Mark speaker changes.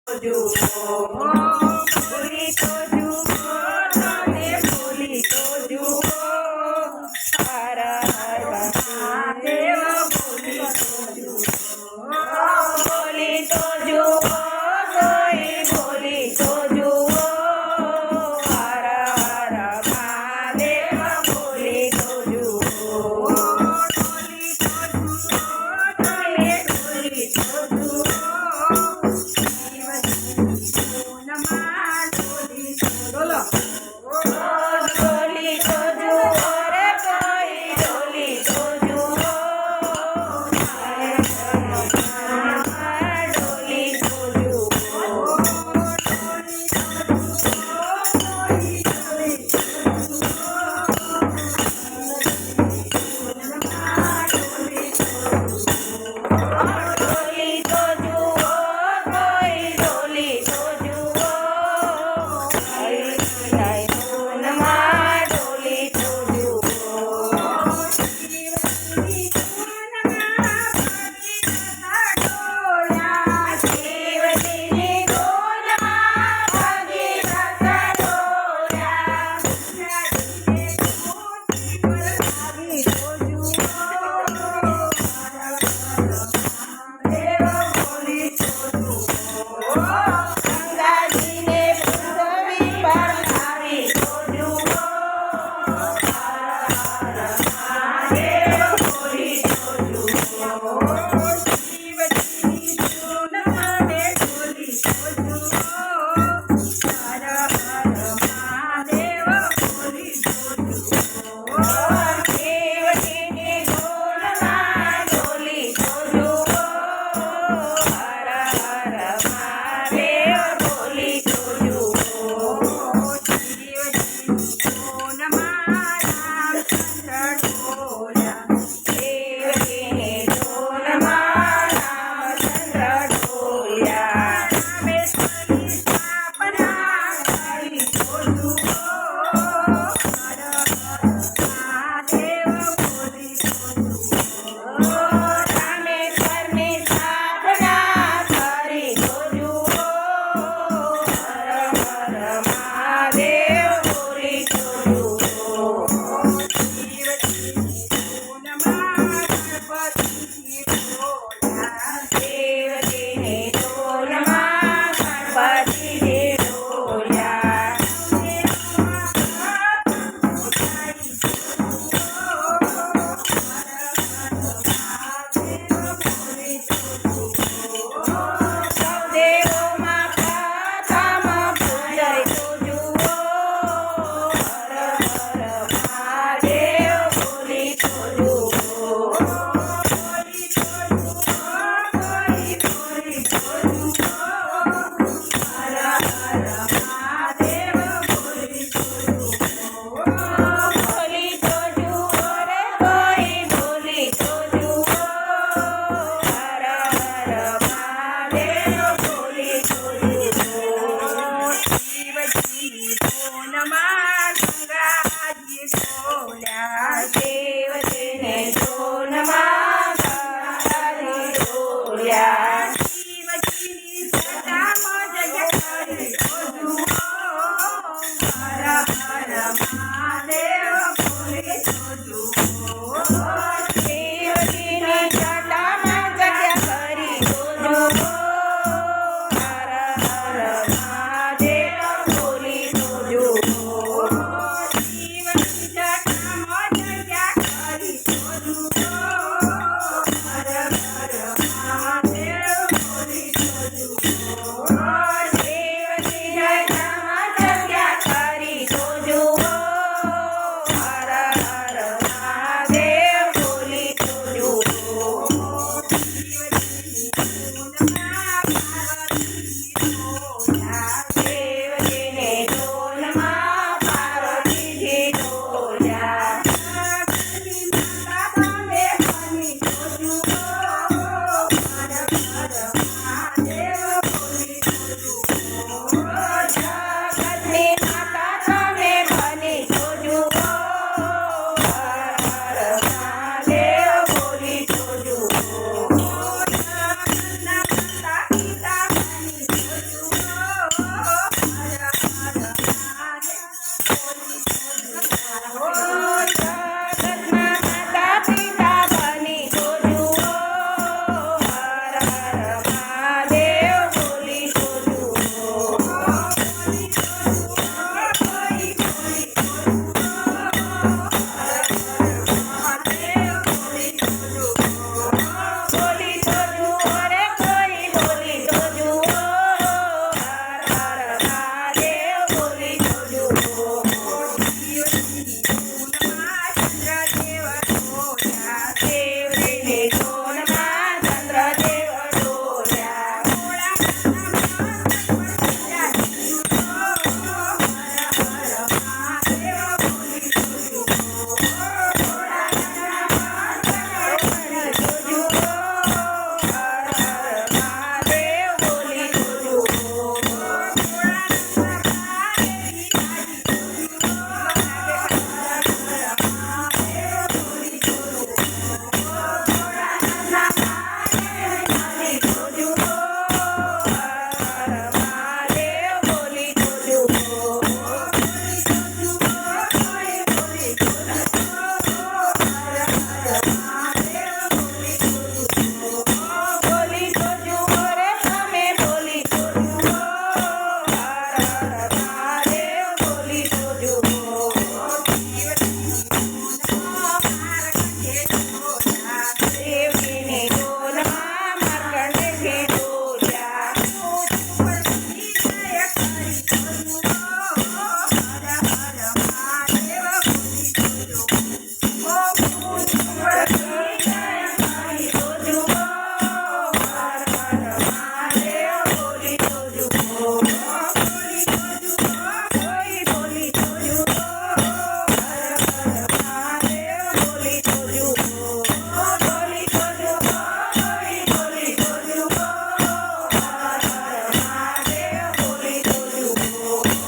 Speaker 1: જુઓ ભૂલી તો જુઓ તને ભૂલી તો જુઓ હર હર મહાદેવ ભૂલી તો જુઓ ભૂલી તો જુઓ તોય ભૂલી તો જુઓ હર હર મહાદેવ ભૂલી તો જુઓ ભૂલી તો જુઓ તને ભૂલી તો જુઓ ડોલી તો જુઓ રે કોઈ ડોલી તો જુઓ ડોલી તો જુઓ ડોલી તો જુઓ કોઈ ડોલી તો જુઓ ડોલી તો શિવજીની ગોદમાં ભગીરથ ડોલ્યા ગંગાજીને પૃથ્વી પર લાવી તો જુઓ મહાદેવ ભૂલી તો જુઓ શિવજીની ચૂનમાને ભૂલી તો જુઓ હર હર મહાદેવ ભૂલી તો જુઓ શિવજીની ચૂનમાં ડોલી તો જુઓ હર હર મહાદેવ ભૂલી તો જુઓ શિવજીની ચૂનમાં રામચંદ્ર ડોલ્યા શિવજીની ચૂનમાં રામચંદ્ર ડોલ્યા